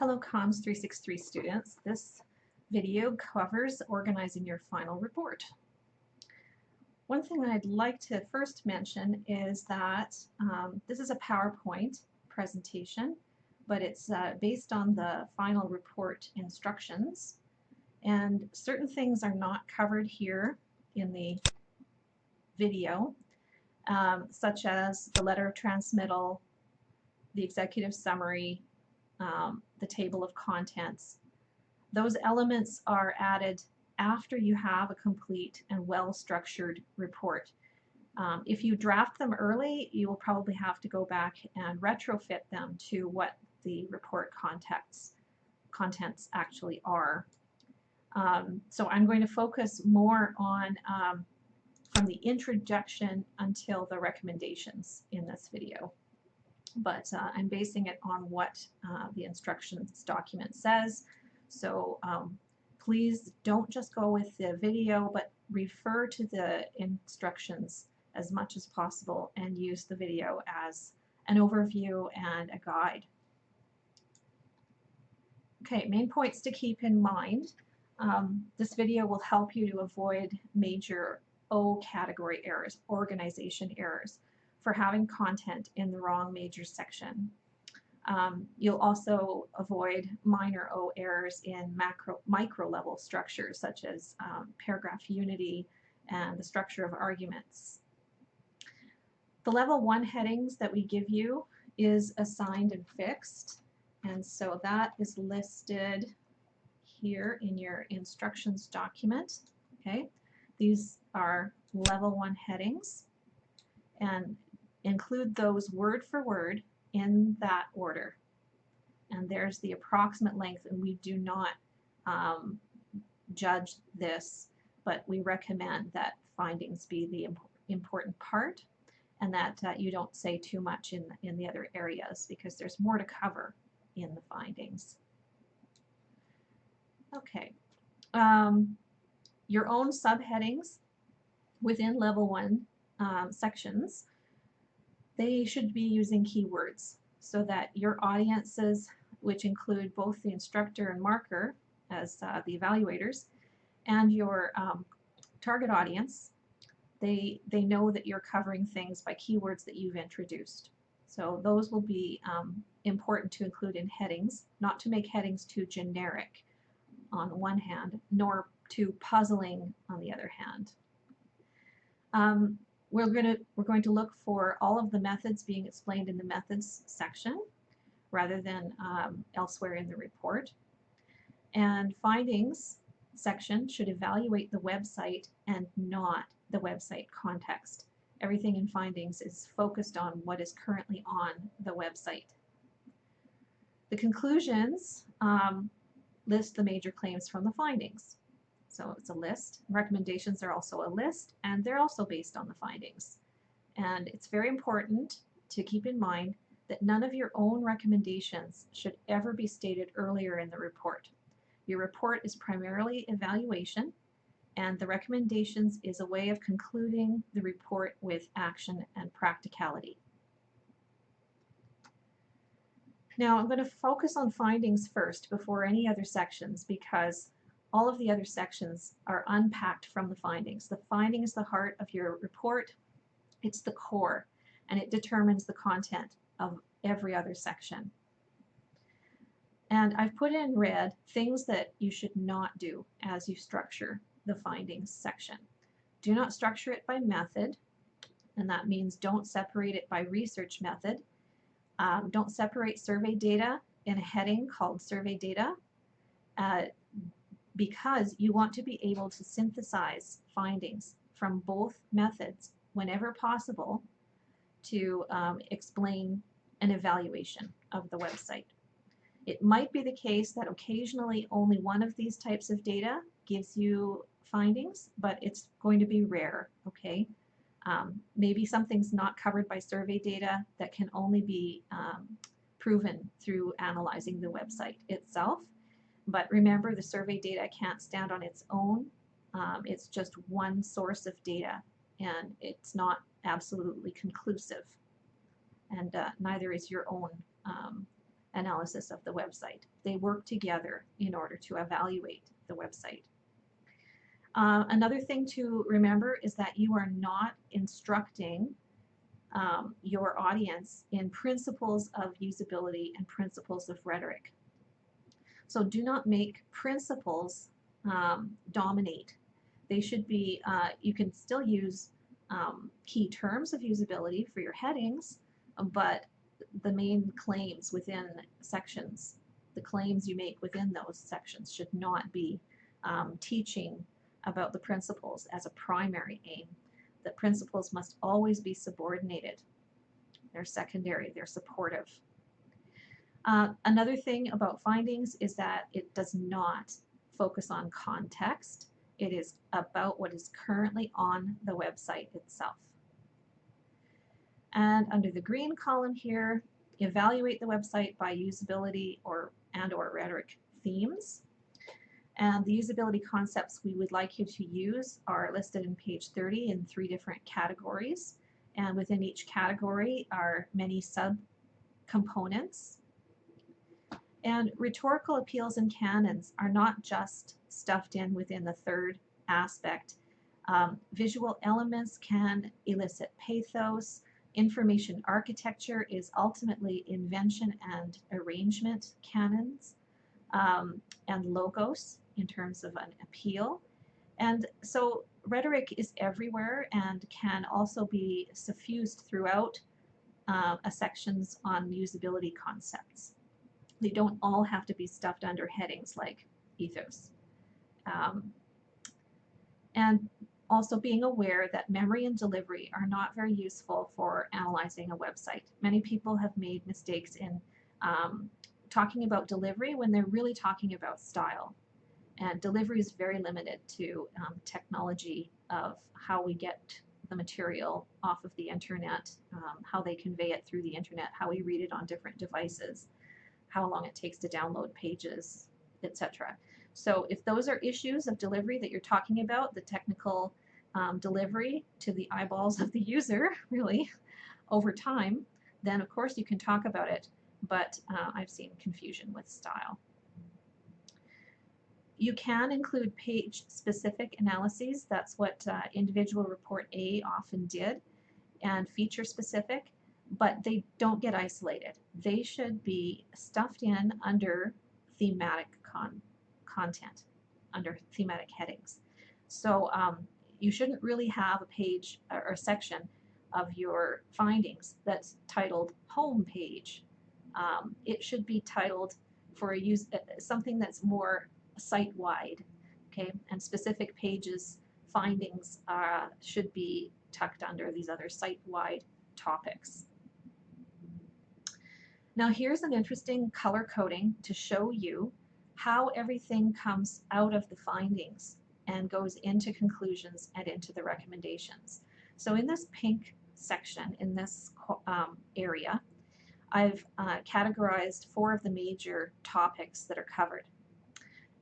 Hello Comms 363 students. This video covers organizing your final report. One thing that I'd like to first mention is that this is a PowerPoint presentation, but it's based on the final report instructions, and certain things are not covered here in the video, such as the letter of transmittal, the executive summary, the table of contents. Those elements are added after you have a complete and well-structured report. If you draft them early, you will probably have to go back and retrofit them to what the report contents actually are. So I'm going to focus more on from the introduction until the recommendations in this video. But I'm basing it on what the instructions document says. So please don't just go with the video, but refer to the instructions as much as possible and use the video as an overview and a guide. Okay, main points to keep in mind. This video will help you to avoid major O category errors, organization errors, for having content in the wrong major section. You'll also avoid minor O errors in micro level structures such as paragraph unity and the structure of arguments. The level 1 headings that we give you is assigned and fixed, and so that is listed here in your instructions document. Okay, these are level 1 headings, and include those word for word in that order. And there's the approximate length, and we do not judge this, but we recommend that findings be the important part, and that you don't say too much in the other areas, because there's more to cover in the findings. Okay, your own subheadings within level 1 sections, they should be using keywords so that your audiences, which include both the instructor and marker as the evaluators, and your target audience, they know that you're covering things by keywords that you've introduced. So those will be important to include in headings, not to make headings too generic on one hand, nor too puzzling on the other hand. We're going to look for all of the methods being explained in the methods section rather than elsewhere in the report. And findings section should evaluate the website and not the website context. Everything in findings is focused on what is currently on the website. The conclusions list the major claims from the findings. So it's a list. Recommendations are also a list, and they're also based on the findings. And it's very important to keep in mind that none of your own recommendations should ever be stated earlier in the report. Your report is primarily evaluation, and the recommendations is a way of concluding the report with action and practicality. Now I'm going to focus on findings first before any other sections, because all of the other sections are unpacked from the findings. The finding is the heart of your report. It's the core, and it determines the content of every other section. And I've put in red things that you should not do as you structure the findings section. Do not structure it by method, and that means don't separate it by research method. Don't separate survey data in a heading called survey data, because you want to be able to synthesize findings from both methods whenever possible to explain an evaluation of the website. It might be the case that occasionally only one of these types of data gives you findings, but it's going to be rare, okay? Maybe something's not covered by survey data that can only be proven through analyzing the website itself. But remember, the survey data can't stand on its own. It's just one source of data, and it's not absolutely conclusive. And neither is your own analysis of the website. They work together in order to evaluate the website. Another thing to remember is that you are not instructing your audience in principles of usability and principles of rhetoric. So do not make principles dominate. They should be, you can still use key terms of usability for your headings, but the main claims within sections, the claims you make within those sections should not be teaching about the principles as a primary aim. The principles must always be subordinated. They're secondary, they're supportive. Another thing about findings is that it does not focus on context. It is about what is currently on the website itself. And under the green column here, evaluate the website by usability or rhetoric themes. And the usability concepts we would like you to use are listed in page 30 in 3 different categories. And within each category are many sub-components. And rhetorical appeals and canons are not just stuffed in within the 3rd aspect. Visual elements can elicit pathos. Information architecture is ultimately invention and arrangement canons, and logos in terms of an appeal. And so rhetoric is everywhere and can also be suffused throughout sections on usability concepts. They don't all have to be stuffed under headings like ethos. And also being aware that memory and delivery are not very useful for analyzing a website. Many people have made mistakes in talking about delivery when they're really talking about style. And delivery is very limited to technology of how we get the material off of the internet, how they convey it through the internet, how we read it on different devices, how long it takes to download pages, etc. So if those are issues of delivery that you're talking about, the technical delivery to the eyeballs of the user, really, over time, then of course you can talk about it, but I've seen confusion with style. You can include page-specific analyses. That's what individual report A often did, and feature-specific, but they don't get isolated. They should be stuffed in under thematic content, under thematic headings. So you shouldn't really have a page or a section of your findings that's titled home page. It should be titled for something that's more site-wide, okay? And specific pages findings should be tucked under these other site-wide topics. Now here's an interesting color coding to show you how everything comes out of the findings and goes into conclusions and into the recommendations. So in this pink section, in this area, I've categorized 4 of the major topics that are covered.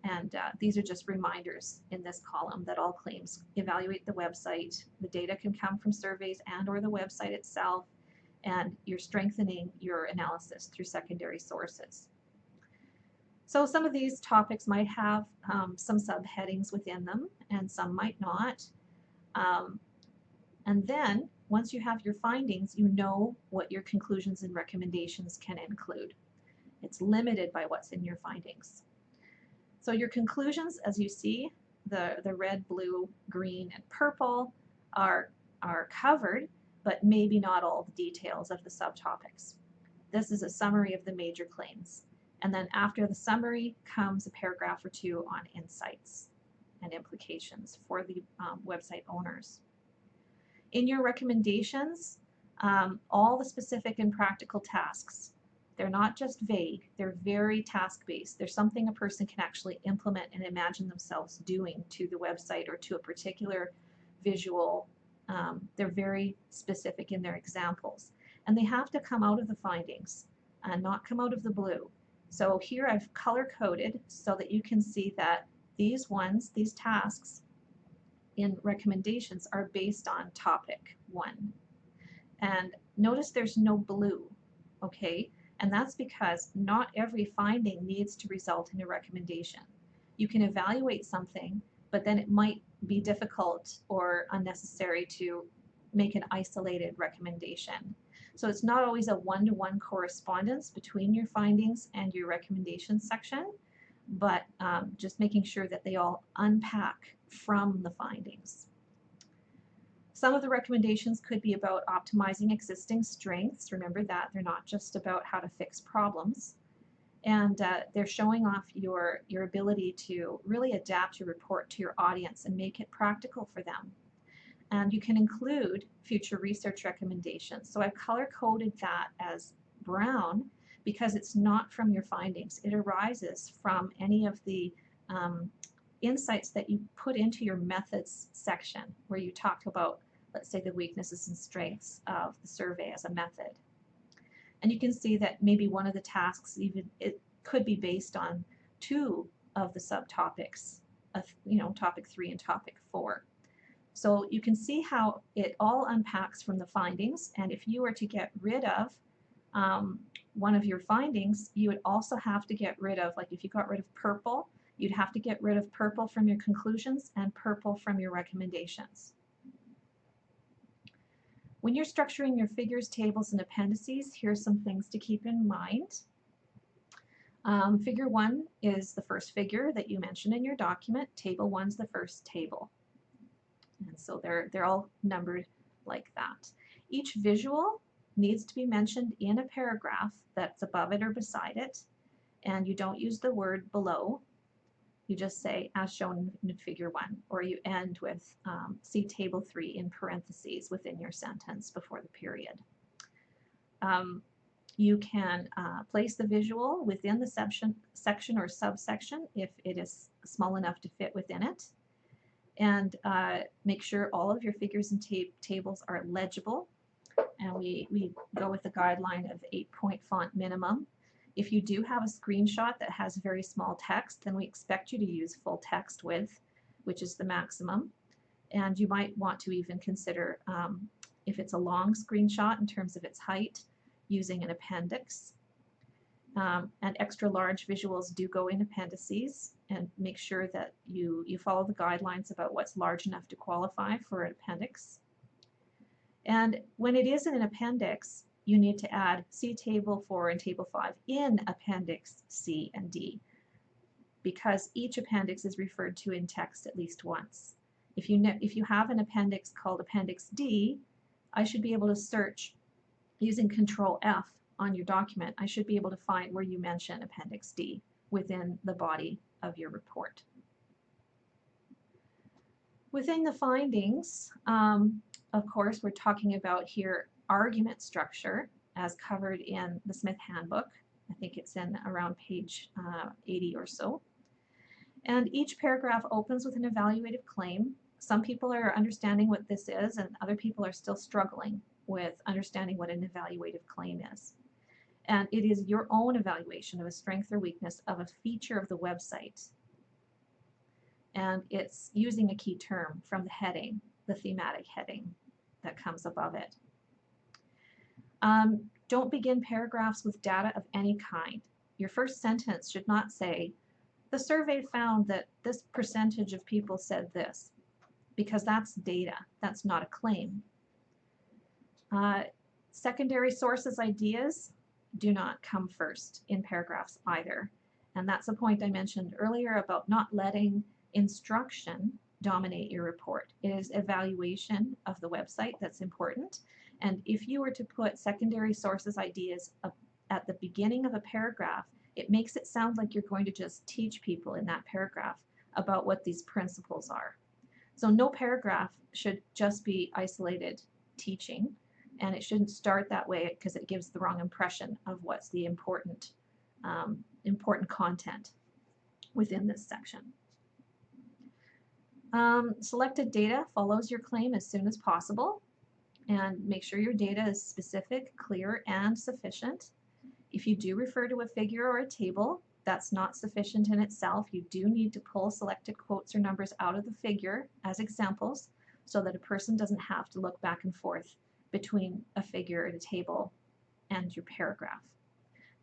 And these are just reminders in this column that all claims evaluate the website. The data can come from surveys and or the website itself, and you're strengthening your analysis through secondary sources. So some of these topics might have some subheadings within them, and some might not. And then, once you have your findings, you know what your conclusions and recommendations can include. It's limited by what's in your findings. So your conclusions, as you see, the red, blue, green, and purple are covered, but maybe not all the details of the subtopics. This is a summary of the major claims. And then after the summary comes a paragraph or 2 on insights and implications for the website owners. In your recommendations, all the specific and practical tasks, they're not just vague, they're very task-based. There's something a person can actually implement and imagine themselves doing to the website or to a particular visual. They're very specific in their examples. And they have to come out of the findings and not come out of the blue. So here I've color-coded so that you can see that these tasks in recommendations are based on topic 1. And notice there's no blue, okay? And that's because not every finding needs to result in a recommendation. You can evaluate something, but then it might be difficult or unnecessary to make an isolated recommendation. So it's not always a one-to-one correspondence between your findings and your recommendations section, but just making sure that they all unpack from the findings. Some of the recommendations could be about optimizing existing strengths. Remember that they're not just about how to fix problems. And they're showing off your ability to really adapt your report to your audience and make it practical for them. And you can include future research recommendations. So I've color-coded that as brown because it's not from your findings. It arises from any of the insights that you put into your methods section where you talked about, let's say, the weaknesses and strengths of the survey as a method. And you can see that maybe one of the tasks, even it could be based on two of the subtopics of, topic 3 and topic 4. So you can see how it all unpacks from the findings, and if you were to get rid of one of your findings, you would also have to get rid of, like if you got rid of purple, you'd have to get rid of purple from your conclusions and purple from your recommendations. When you're structuring your figures, tables, and appendices, here's some things to keep in mind. Figure 1 is the first figure that you mention in your document. Table 1 is the first table. And so they're all numbered like that. Each visual needs to be mentioned in a paragraph that's above it or beside it, and you don't use the word below. You just say, as shown in figure 1, or you end with see table 3 in parentheses within your sentence before the period. You can place the visual within the section or subsection if it is small enough to fit within it. And make sure all of your figures and tables are legible. And we go with the guideline of 8-point font minimum. If you do have a screenshot that has very small text, then we expect you to use full text width, which is the maximum. And you might want to even consider, if it's a long screenshot in terms of its height, using an appendix. And extra large visuals do go in appendices, and make sure that you follow the guidelines about what's large enough to qualify for an appendix. And when it is in an appendix, you need to add see table 4 and table 5 in appendix C and D, because each appendix is referred to in text at least once. If you have an appendix called appendix D, I should be able to search using Control F on your document. I should be able to find where you mention appendix D within the body of your report. Within the findings, of course, we're talking about here argument structure as covered in the Smith Handbook. I think it's in around page 80 or so. And each paragraph opens with an evaluative claim. Some people are understanding what this is, and other people are still struggling with understanding what an evaluative claim is. And it is your own evaluation of a strength or weakness of a feature of the website. And it's using a key term from the heading, the thematic heading that comes above it. Don't begin paragraphs with data of any kind. Your first sentence should not say, the survey found that this percentage of people said this, because that's data, that's not a claim. Secondary sources ideas do not come first in paragraphs either. And that's a point I mentioned earlier about not letting instruction dominate your report. It is evaluation of the website that's important. And if you were to put secondary sources ideas at the beginning of a paragraph, it makes it sound like you're going to just teach people in that paragraph about what these principles are. So no paragraph should just be isolated teaching, and it shouldn't start that way because it gives the wrong impression of what's the important content within this section. Selected data follows your claim as soon as possible, and make sure your data is specific, clear, and sufficient. If you do refer to a figure or a table, that's not sufficient in itself. You do need to pull selected quotes or numbers out of the figure as examples so that a person doesn't have to look back and forth between a figure and a table and your paragraph.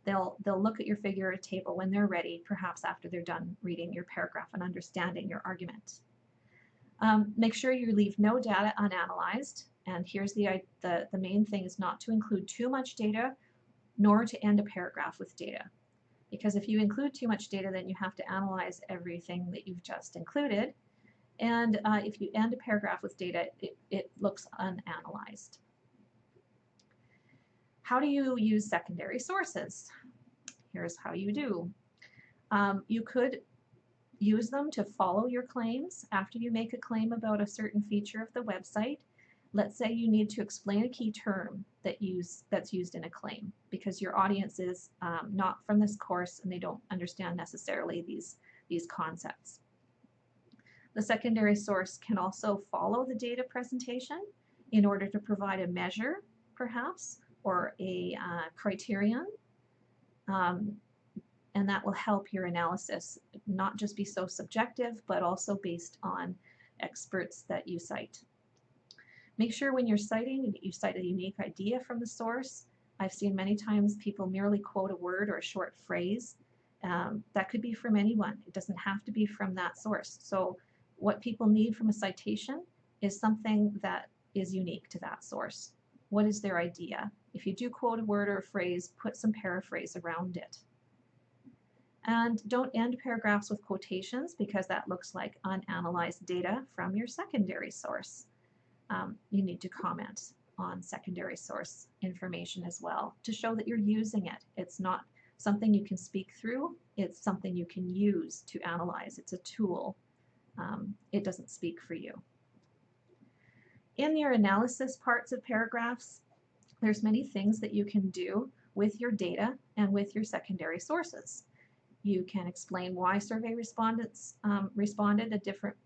They'll look at your figure or table when they're ready, perhaps after they're done reading your paragraph and understanding your argument. Make sure you leave no data unanalyzed, and here's the main thing is not to include too much data nor to end a paragraph with data. Because if you include too much data, then you have to analyze everything that you've just included. And if you end a paragraph with data, it looks unanalyzed. How do you use secondary sources? Here's how you do. You could use them to follow your claims after you make a claim about a certain feature of the website. Let's say you need to explain a key term that's used in a claim because your audience is not from this course and they don't understand necessarily these concepts. The secondary source can also follow the data presentation in order to provide a measure, perhaps, or a criterion, and that will help your analysis not just be so subjective, but also based on experts that you cite. Make sure when you're citing, you cite a unique idea from the source. I've seen many times people merely quote a word or a short phrase. That could be from anyone. It doesn't have to be from that source. So what people need from a citation is something that is unique to that source. What is their idea? If you do quote a word or a phrase, put some paraphrase around it. And don't end paragraphs with quotations because that looks like unanalyzed data from your secondary source. You need to comment on secondary source information as well to show that you're using it. It's not something you can speak through, it's something you can use to analyze. It's a tool. It doesn't speak for you. In your analysis parts of paragraphs, there's many things that you can do with your data and with your secondary sources. You can explain why survey respondents responded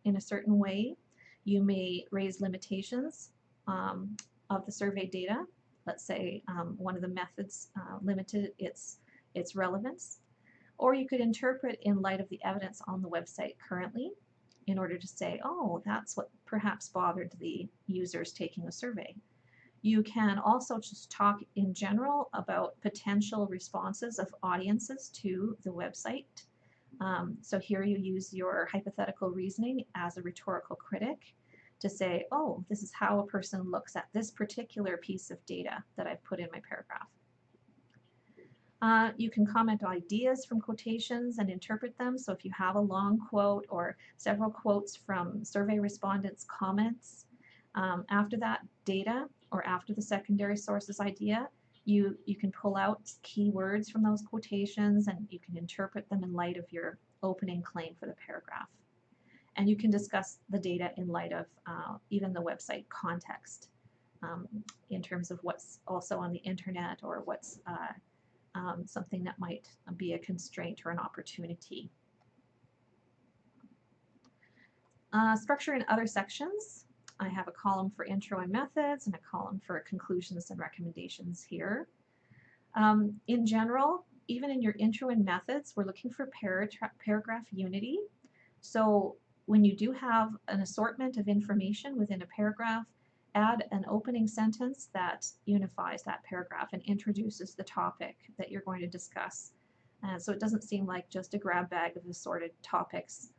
in a certain way. You may raise limitations of the survey data. Let's say one of the methods limited its relevance. Or you could interpret in light of the evidence on the website currently in order to say, oh, that's what perhaps bothered the users taking the survey. You can also just talk in general about potential responses of audiences to the website. So here you use your hypothetical reasoning as a rhetorical critic to say, oh, this is how a person looks at this particular piece of data that I've put in my paragraph. You can comment on ideas from quotations and interpret them. So if you have a long quote or several quotes from survey respondents' comments, after that data or after the secondary sources idea, you can pull out key words from those quotations and you can interpret them in light of your opening claim for the paragraph. And you can discuss the data in light of even the website context in terms of what's also on the internet or what's something that might be a constraint or an opportunity. Structure in other sections. I have a column for intro and methods and a column for conclusions and recommendations here. In general, even in your intro and methods, we're looking for paragraph unity. So when you do have an assortment of information within a paragraph, add an opening sentence that unifies that paragraph and introduces the topic that you're going to discuss. So it doesn't seem like just a grab bag of assorted topics.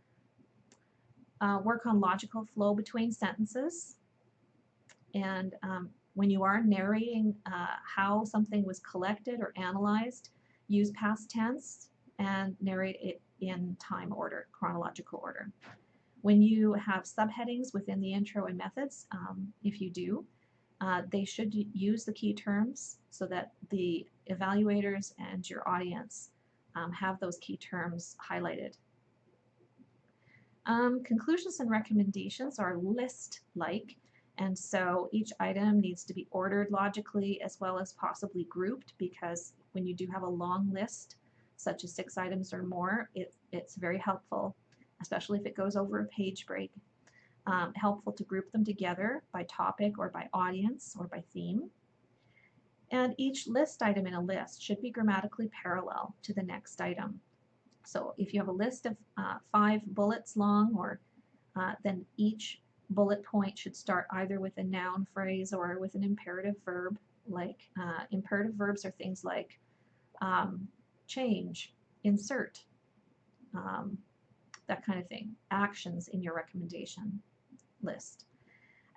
Work on logical flow between sentences. And when you are narrating how something was collected or analyzed, use past tense and narrate it in time order, chronological order. When you have subheadings within the intro and methods, if you do, they should use the key terms so that the evaluators and your audience have those key terms highlighted. Conclusions and recommendations are list-like, and so each item needs to be ordered logically as well as possibly grouped, because when you do have a long list, such as 6 items or more, it's very helpful, especially if it goes over a page break. Helpful to group them together by topic or by audience or by theme. And each list item in a list should be grammatically parallel to the next item. So if you have a list of 5 bullets long, or then each bullet point should start either with a noun phrase or with an imperative verb. Like imperative verbs are things like change, insert, that kind of thing, actions in your recommendation list.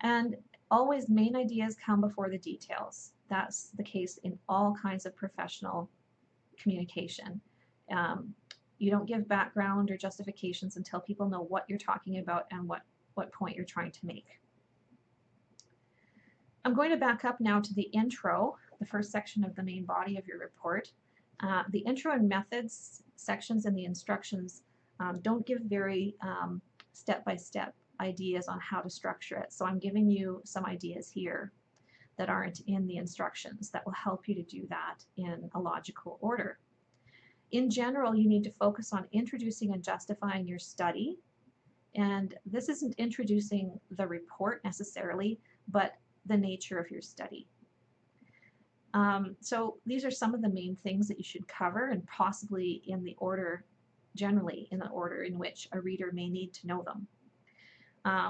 And always main ideas come before the details. That's the case in all kinds of professional communication. You don't give background or justifications until people know what you're talking about and what point you're trying to make. I'm going to back up now to the intro, the first section of the main body of your report. The intro and methods sections and the instructions don't give very step-by-step ideas on how to structure it. So I'm giving you some ideas here that aren't in the instructions that will help you to do that in a logical order. In general, you need to focus on introducing and justifying your study. And this isn't introducing the report necessarily, but the nature of your study. So these are some of the main things that you should cover, and possibly in the order, generally in the order in which a reader may need to know them.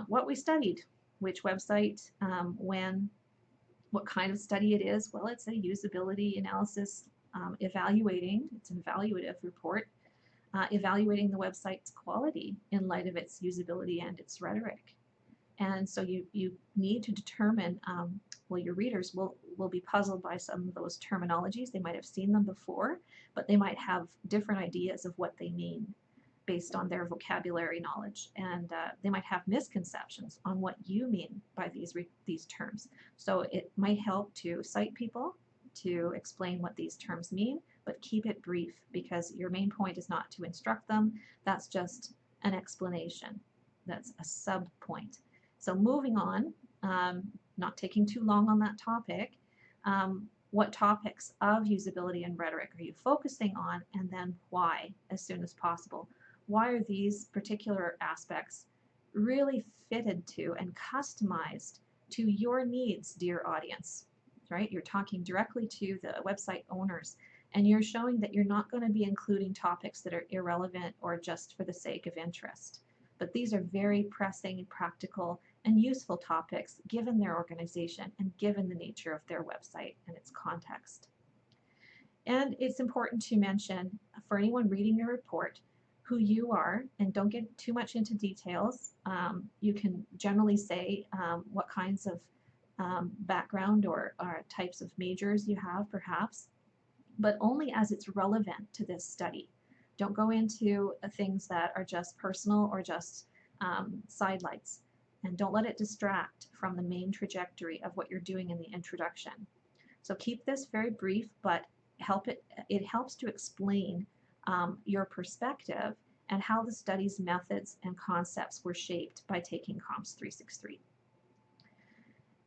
What we studied, which website, when, what kind of study it is. Well, it's a usability analysis evaluating, it's an evaluative report, evaluating the website's quality in light of its usability and its rhetoric. And so you need to determine, well, your readers will be puzzled by some of those terminologies. They might have seen them before, but they might have different ideas of what they mean based on their vocabulary knowledge. And they might have misconceptions on what you mean by these terms. So it might help to cite people to explain what these terms mean, but keep it brief, because your main point is not to instruct them. That's just an explanation. That's a sub-point. So moving on, not taking too long on that topic, what topics of usability and rhetoric are you focusing on, and then why as soon as possible? Why are these particular aspects really fitted to and customized to your needs, dear audience? Right? You're talking directly to the website owners, and you're showing that you're not going to be including topics that are irrelevant or just for the sake of interest. But these are very pressing, practical, and useful topics given their organization and given the nature of their website and its context. And it's important to mention for anyone reading your report who you are, and don't get too much into details. You can generally say what kinds of background or types of majors you have perhaps, but only as it's relevant to this study. Don't go into things that are just personal or just sidelights, and don't let it distract from the main trajectory of what you're doing in the introduction. So keep this very brief, but it helps to explain your perspective and how the study's methods and concepts were shaped by taking Comps 363.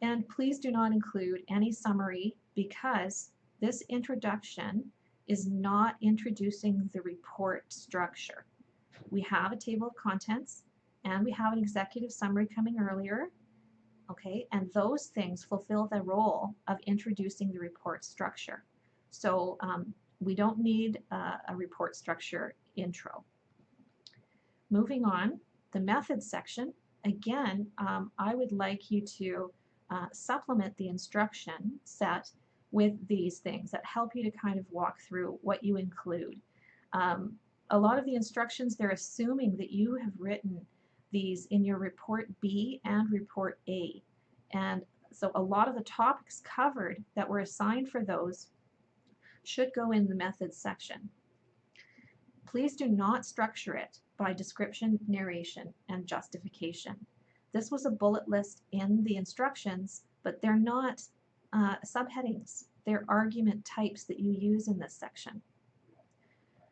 And please do not include any summary, because this introduction is not introducing the report structure. We have a table of contents and we have an executive summary coming earlier, okay, and those things fulfill the role of introducing the report structure. So we don't need a report structure intro. Moving on, the methods section, again, I would like you to supplement the instruction set with these things that help you to kind of walk through what you include. A lot of the instructions, they're assuming that you have written these in your report B and report A. And so a lot of the topics covered that were assigned for those should go in the methods section. Please do not structure it by description, narration, and justification. This was a bullet list in the instructions, but they're not subheadings. They're argument types that you use in this section.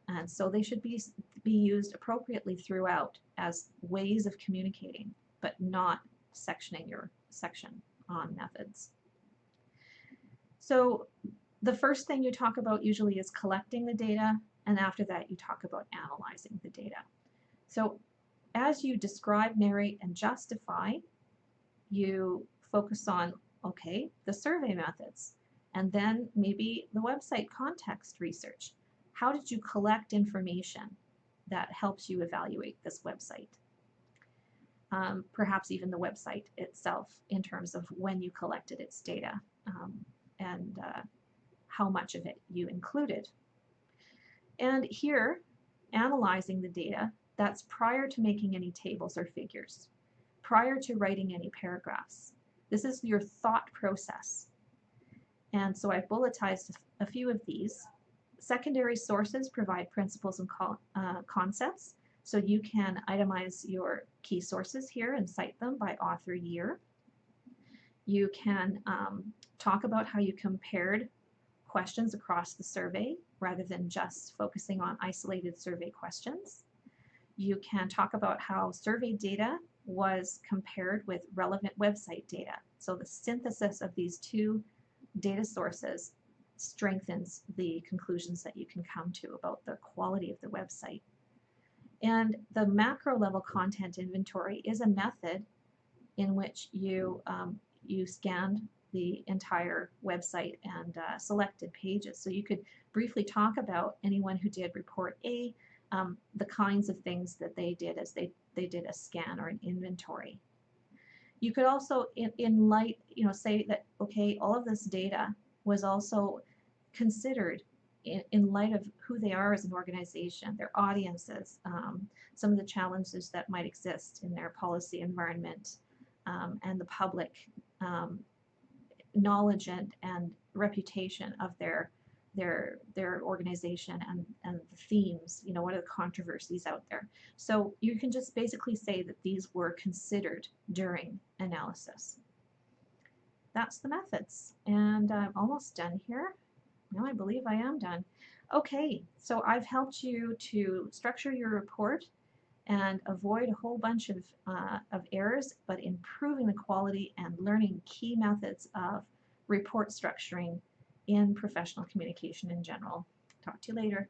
And so they should be used appropriately throughout as ways of communicating, but not sectioning your section on methods. So the first thing you talk about usually is collecting the data, and after that you talk about analyzing the data. So as you describe, narrate, and justify, you focus on, okay, the survey methods, and then maybe the website context research. How did you collect information that helps you evaluate this website? Perhaps even the website itself in terms of when you collected its data and how much of it you included. And here, analyzing the data, that's prior to making any tables or figures, prior to writing any paragraphs. This is your thought process. And so I've bulletized a few of these. Secondary sources provide principles and concepts. So you can itemize your key sources here and cite them by author year. You can talk about how you compared questions across the survey rather than just focusing on isolated survey questions. You can talk about how survey data was compared with relevant website data. So the synthesis of these two data sources strengthens the conclusions that you can come to about the quality of the website. And the macro level content inventory is a method in which you scanned the entire website and selected pages. So you could briefly talk about anyone who did report A, the kinds of things that they did as they did a scan or an inventory. You could also, in light, say that, okay, all of this data was also considered in light of who they are as an organization, their audiences, some of the challenges that might exist in their policy environment, and the public knowledge and reputation of their organization and the themes, what are the controversies out there. So you can just basically say that these were considered during analysis. That's the methods, and I'm almost done here. No, I believe I am done. Okay, so I've helped you to structure your report and avoid a whole bunch of errors, but improving the quality and learning key methods of report structuring in professional communication in general. Talk to you later.